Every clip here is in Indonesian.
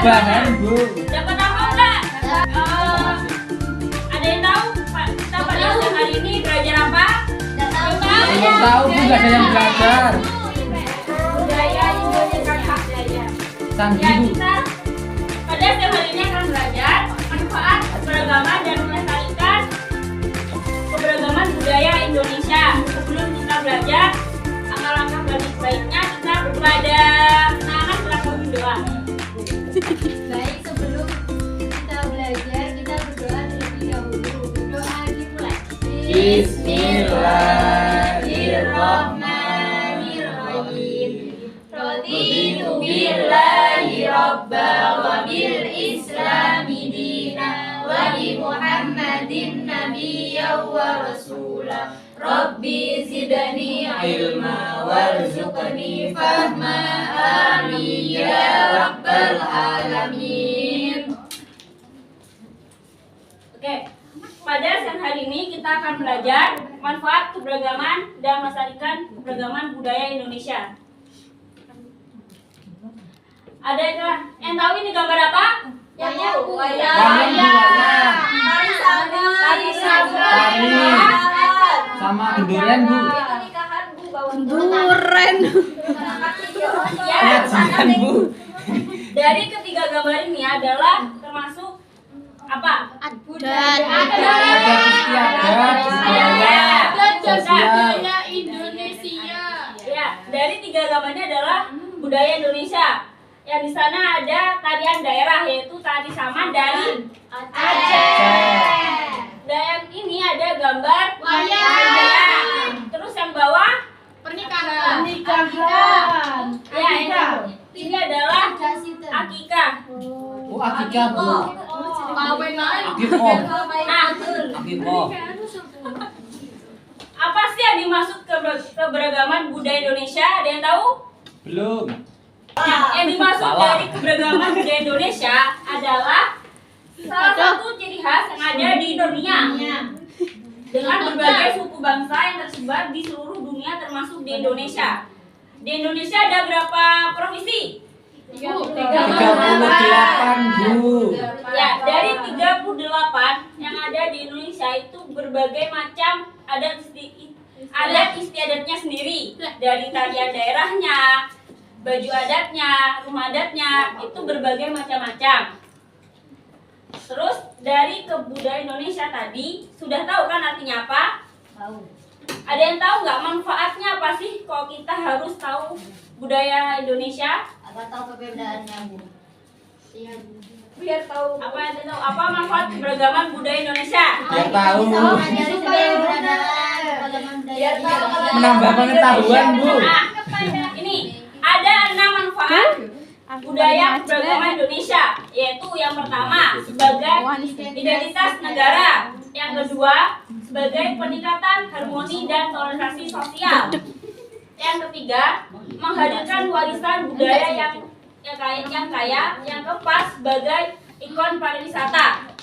Rebahan, Bu. Dapat apa enggak? Ada yang tahu kita pada siang hari ini belajar apa? Belum tahu, Bu, nggak ada yang belajar. Budaya Indonesia belajar. Sanggi, Ya, Bu. kita pada siang hari ini akan belajar manfaat keberagaman dan melestarikan keberagaman budaya Indonesia. Sebelum kita belajar, langkah-langkah baiknya kita kepada anak-anak silakan berdoa. Baik, sebelum kita belajar, kita berdoa terlebih dahulu. Doa dimulai. Bismillahirrahmanirrahim. Raditu billahi rabba wa bil islami dina wa bi Muhammadin nabiyyan wa rasula. Rabbi zidni ilma warzuqni fahma. Amin ya rabbal alamin. Oke, pada siang hari ini kita akan belajar manfaat keberagaman dan melestarikan keberagaman budaya Indonesia. Ada yang tahu ini gambar apa? Wayang. Tari sabang. Sama gendurian, Bu. Duren. Ya, Pengajian, Bu. dari ketiga gambar ini adalah termasuk apa? Ada istiadat, budaya, sosial. Indonesia. Ya, dari tiga gambarnya adalah budaya Indonesia. Yang di sana ada tarian daerah, yaitu tari saman dari Aceh. Dan ini ada gambar Wayang. Terus yang bawah Pernikahan. ya ini adalah akikah. Oh, akikah, Bu. Akikoh. Nah, Akikoh. apa sih yang dimaksud keberagaman budaya Indonesia? Ada yang tahu? Belum. Yang dimaksud Salah. dari keberagaman budaya Indonesia adalah salah satu ciri khas yang ada di dunia dengan berbagai suku bangsa yang tersebar di seluruh dunia termasuk di Indonesia. Di Indonesia ada berapa provinsi? 38, Bu. Ya, dari 38 yang ada di Indonesia itu berbagai macam adat istiadatnya sendiri. Dari tarian daerahnya, baju adatnya, rumah adatnya, itu berbagai macam-macam. Terus dari kebudayaan Indonesia tadi, sudah tahu kan artinya apa? Tahu. Ada yang tahu nggak manfaatnya apa sih kalau kita harus tahu budaya Indonesia? Agar tahu perbedaannya, Bu. Iya, Bu. Biar tahu apa manfaat keberagaman budaya Indonesia? Biar tahu. Mengajari keberadaan budaya Indonesia. Menambah pengetahuan, Bu. Nah, ini ada 6 manfaat budaya keberagaman Indonesia, yaitu yang pertama sebagai identitas negara, yang kedua sebagai peningkatan harmoni dan toleransi sosial, yang ketiga menghadirkan warisan budaya yang kaya, yang keempat sebagai ikon pariwisata.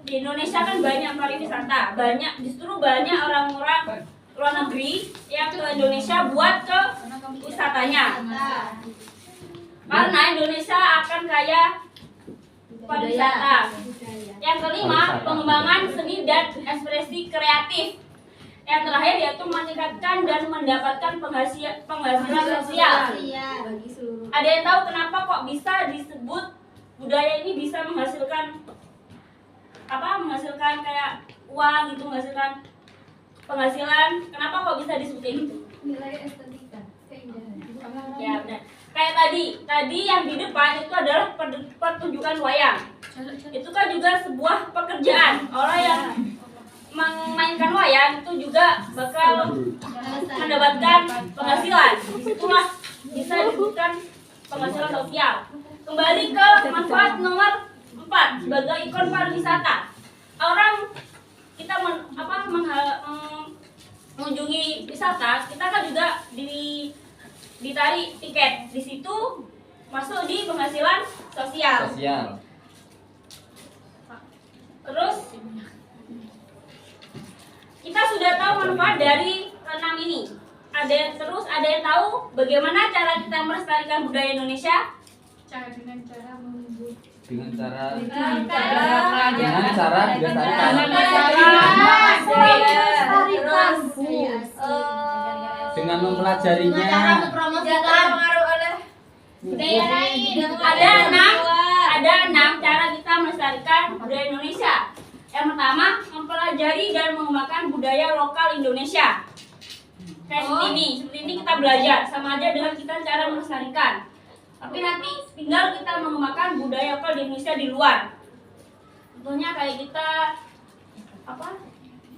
Di Indonesia kan banyak pariwisata, justru banyak orang-orang luar negeri yang ke Indonesia buat ke wisatanya. Karena Indonesia akan kaya pariwisata. Yang kelima, pengembangan seni dan ekspresi kreatif. Yang terakhir yaitu meningkatkan dan mendapatkan penghasilan sosial. Ada yang tahu kenapa kok bisa disebut budaya ini bisa menghasilkan menghasilkan kayak uang gitu, menghasilkan penghasilan? Kenapa kok bisa disebut kayak gitu? Nilai estetika, keindahan. Ya benar. Kayak tadi yang di depan itu adalah pertunjukan wayang. Itu kan juga sebuah pekerjaan. Orang yang memainkan wayang itu juga bakal mendapatkan penghasilan. Itulah bisa disebutkan penghasilan sosial. Kembali ke manfaat nomor 4 sebagai ikon pariwisata. Orang kita mengunjungi wisata, kita kan juga ditarik tiket. Di situ masuk di penghasilan sosial. Terus kita sudah tahu manfaat dari keenam ini. ada yang tahu bagaimana cara kita melestarikan budaya Indonesia? Dengan cara menghibur. Dengan cara Dengan dengan mempelajarinya. Ada enam cara kita melestarikan budaya Indonesia. Yang pertama, mempelajari dan mengembangkan budaya lokal Indonesia. Kayak seperti ini kita belajar, sama aja dengan kita cara melestarikan. Tapi nanti tinggal kita mengembangkan budaya lokal di Indonesia di luar. Contohnya kayak kita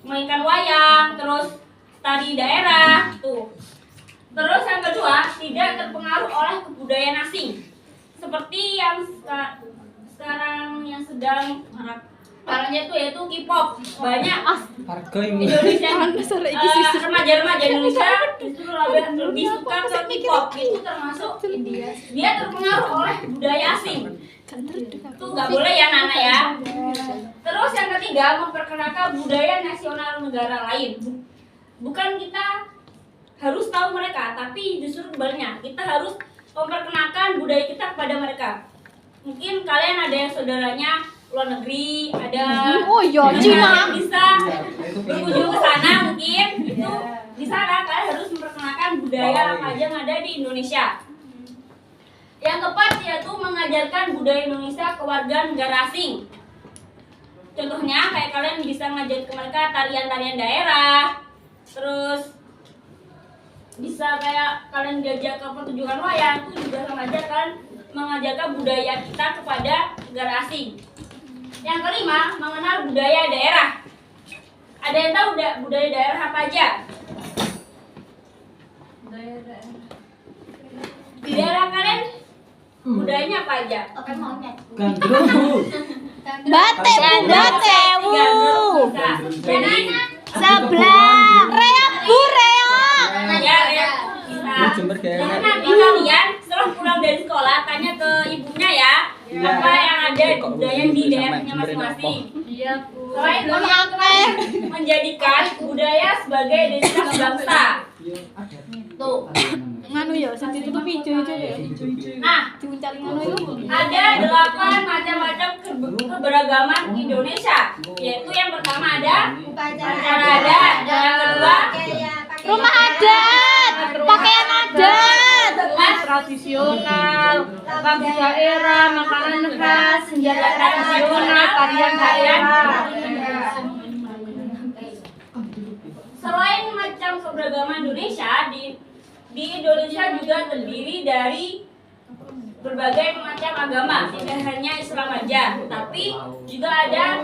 mainkan wayang, terus tari daerah, tuh. Terus yang kedua, tidak terpengaruh oleh kebudayaan asing. Seperti yang sekarang yang sedang maraknya itu yaitu K-pop. Banyak Indonesia remaja-remaja Indonesia justru lebih suka ke K-pop. Itu termasuk dia terpengaruh oleh budaya asing. Itu nggak boleh ya Nana ya. Terus yang ketiga, memperkenalkan budaya nasional negara lain. Bukan kita harus tahu mereka, tapi justru kebaliknya, kita harus memperkenalkan budaya kita kepada mereka. Mungkin kalian ada yang saudaranya luar negeri, ada yang bisa berkunjung ke sana, mungkin itu di sana kalian harus memperkenalkan budaya apa aja yang ada di Indonesia. Yang keempat yaitu mengajarkan budaya Indonesia ke warga negara asing. Contohnya kayak kalian bisa ngajar ke mereka tarian-tarian daerah, terus bisa kayak kalian diajak ke pertunjukan wayang, itu juga sama aja kalian mengajarkan budaya kita kepada negara asing. Yang kelima, mengenal budaya daerah. Ada yang tahu budaya daerah apa aja? Di daerah kalian budayanya apa aja? Gandrung. Batek. Jadi Sebelah. Reok Bu, reok. ya bisa. Jadi nanti kalian setelah pulang dari sekolah tanya ke ibunya ya, apa yang ada budaya di daerahnya masing-masing. Iya, Bu. Selain teman-teman menjadikan budaya sebagai identitas bangsa. Tuh. Nganu ya, sing ditutupi ijo-ijo ya. Nah, Diuncali nganu iku. ada 8 macam-macam keberagaman Indonesia. Yaitu yang pertama ada acara adat, yang kedua Rumah adat, pakaian adat, Tradisional, lagu daerah, makanan khas, senjata tradisional, tarian daerah. Selain macam keberagaman Indonesia, di Indonesia juga terdiri dari berbagai macam agama, tidak hanya Islam aja, tapi juga ada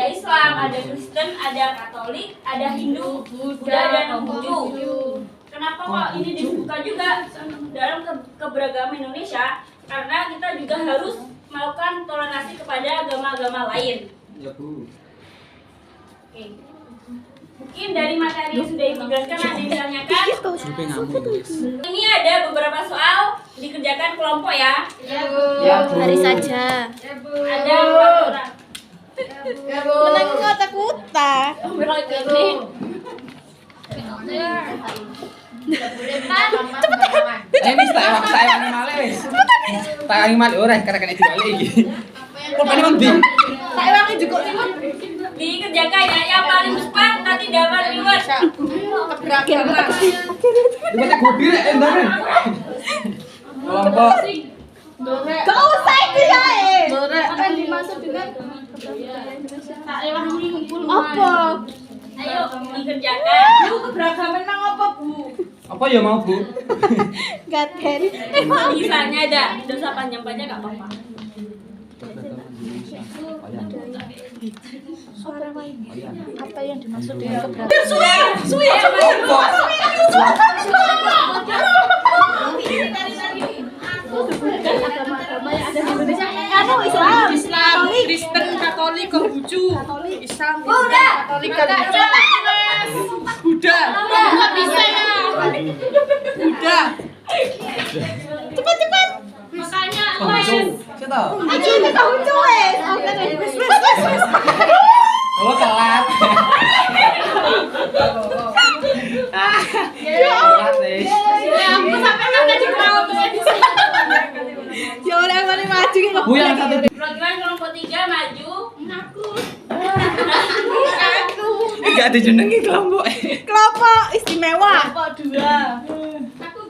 Islam, ada Kristen, ada Katolik, ada Hindu, Buddha, dan Konghucu. Kenapa kok ini disebutkan juga dalam keberagaman Indonesia? Karena kita juga harus melakukan toleransi kepada agama-agama lain. Ya, Bu. Oke. Mungkin dari materi yang sudah dijelaskan ada yang ditanyakan. Ini ada beberapa soal dikerjakan kelompok ya. Ya, Bu. Hari saja. Ada 4 orang. Menang kota-kota. Ini Wis tak ewangi malih wis. Tak ewangi malih ora karek dibalik iki. Pulpene mandi. Tak ewangi juga dikerjakan ya, yang paling cepat nanti dapat reward. keberagaman. Dibaca gudi rek endane. Kelompok. Gak usah itu ya apa yang dimaksud dengan apa? Ayo dikerjakan. Keberagaman nang apa, Bu? Apa ya mau, Bu? Gaten. Misalnya ada dosa panjang-panjang gak apa-apa. Suara main. Apa yang dimaksud dengan keberagaman? Agama-agama yang ada di Indonesia. Anu Islam, Kristen, Katolik, Konghucu. Islam, Udah. Katolik, Buddha. Enggak bisa ya. Buddha. cepat. Makanya Konghucu. Saya tahu. Ayo kita hucu wes. Oh, telat. Aku sampai kakak di perahu tuh. Ya udah mari maju ki kok. Bu yang satu. Program kelompok 3 maju. Aku. Enggak dijenengi kelompok. Kelompok istimewa.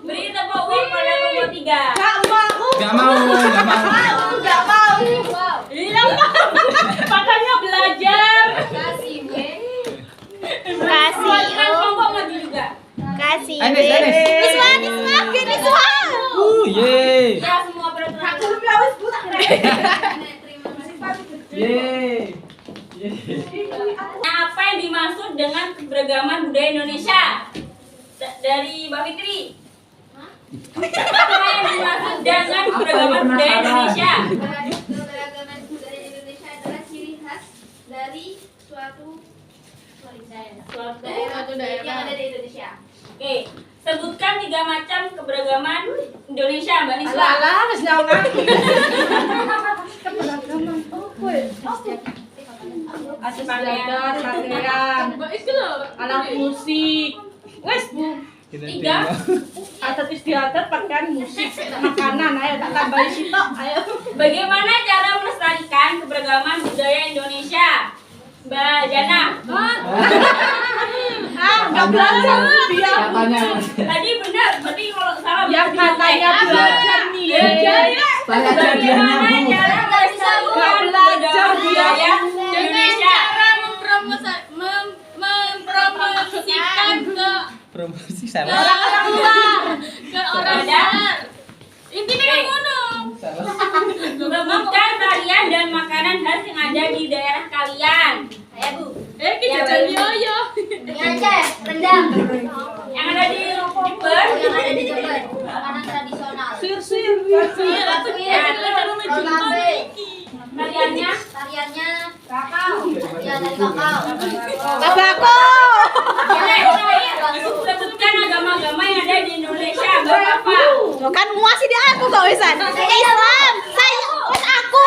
Beri tepuk tangan pada kelompok 3. Enggak mau. Enggak mau. Enggak mau. Iya, makanya belajar. Kasih gue. Perwakilan kelompok maju juga. Kasih. Anis, Anis. Niswa, Niswa. Ye. Ya, semua peraturan. Ye. Nah, apa yang dimaksud dengan keberagaman budaya Indonesia? Dari Mbak Fitri. Apa yang dimaksud dengan keberagaman budaya Indonesia? Keberagaman budaya Indonesia adalah ciri khas dari suatu daerah yang ada di Indonesia. Oke, sebutkan 3 macam keberagaman Indonesia, Mbak Niswa. Alah, wis nyaungan. Asis pakaian. pakaian, alat musik. Wes, Bu. 3. Adat istiadat pakaian musik, makanan. Ayo tak tambahin sitok. Ayo. Bagaimana cara melestarikan keberagaman budaya Indonesia? Mbak Jana. Enggak belajar dia. Katanya. Tadi benar, berarti kalau salah Yang katanya belajar nih. Saya jadiannya bagaimana Bu. cara melestarikan belajar keberagaman budaya Dengan Indonesia? cara mempromosikan ke Promosi salah. orang luar, ke orang Ada? luar. Intinya yang ngono. Salah. Sebutkan tarian dan makanan khas yang ada di daerah kalian. Ayo, Bu. Kita Ya, jadi baik. yoyo. Ini aja, rendang. Yang ada di Jember. Yang ada di Jember, makanan tradisional. Sir. Tariannya Tariannya kakao. Tarian dari kakao. Tabako. sebutkan agama-agama yang ada di Indonesia. Bapak. Loh kan masih di aku kok wisan. Islam. Saya wis aku.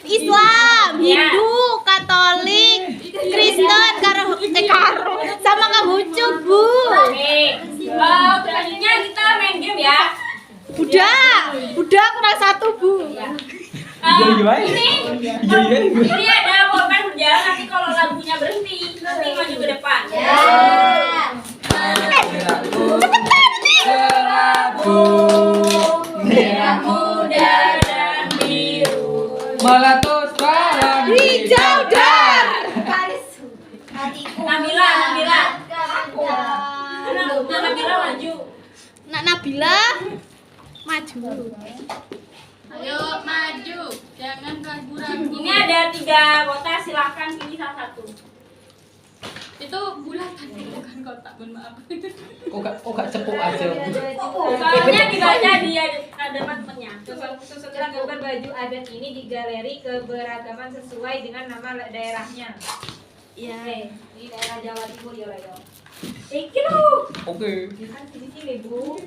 Islam, Hindu, Katolik, Kristen, karo sama Konghucu, Bu. Oke. Selanjutnya kita main game ya. Budak kurang 1, Bu. Ini ada korban berjalan, nanti kalau lagunya berhenti nanti maju ke depan. Merah muda dan biru. Meletus barang Hijau dar. Nabila. Nabila maju. Nak Nabila maju. Ayo maju, jangan ragu-ragu. Ini ada 3 kotak, silahkan pilih salah satu. Itu bulatan bukan kotak, mohon maaf. Kok gak cepuk aja. Soalnya dibaca dia ada temennya. Susunlah gambar baju adat ini di galeri keberagaman sesuai dengan nama daerahnya. Iya. Oke, ini daerah Jawa Timur ya, Rayo. Iki lu. Oke. Kan di sini, Bu.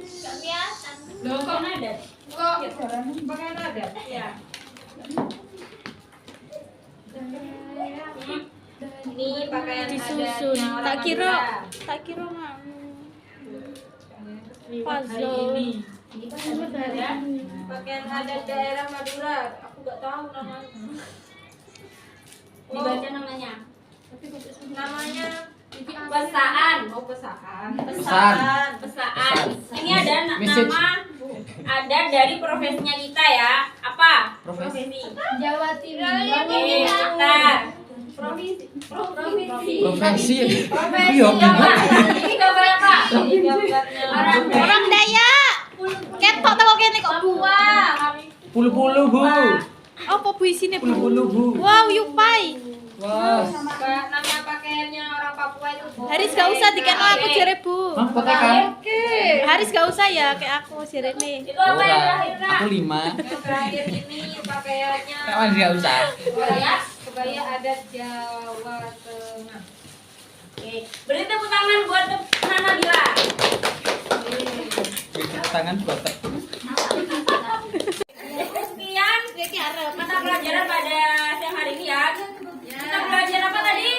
Loh, kok ada? Kok Pakaian adat. Ya. Ini pakaian Disusun. adatnya orang Tak kira Madura. puzzle. Ya. Pakaian adat daerah Madura. Aku nggak tahu namanya. Dibaca namanya. Namanya Pesaan. Pesaan. Pesaan. Ini ada Message. nama adat dari profesinya kita ya. Apa? Profesi. Jawa Timur. Oke, bentar. Profesi. Iya, Apa? Ini gambar apa? Ini gambarnya Orang Dayak. Ketok tau kene kok buah. Puluh-puluh, Bu. Apa Bu isine, Bu? Puluh-puluh, Bu. Wow, yupai. Wah. nama pakaiannya orang Papua itu. Haris gak usah dikeno aku jere, Bu. Hah, kotakan? Haris gak usah ya kayak aku jerene. Itu apa yang Ora. terakhir, Nak? Aku 5. Yang terakhir ini pakaiannya Kawan dia usah. kebaya adat Jawa Tengah. Oke, beri tepuk tangan buat Nana Bila. Tangan buat Sekian mata pelajaran pada siang hari ini ya. Kita belajar apa tadi?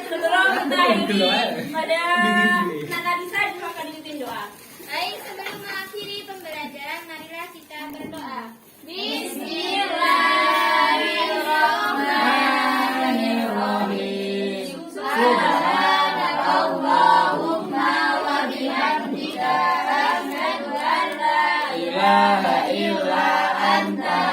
Sebelum kita akhiri pada Nana Lisa silakan dipimpin doa. Baik, sebelum mengakhiri pembelajaran, marilah kita berdoa. Bismillahirrahmanirrahim. Subhanakallahumma wa bihamdika asyhadu an la ilaha illa anta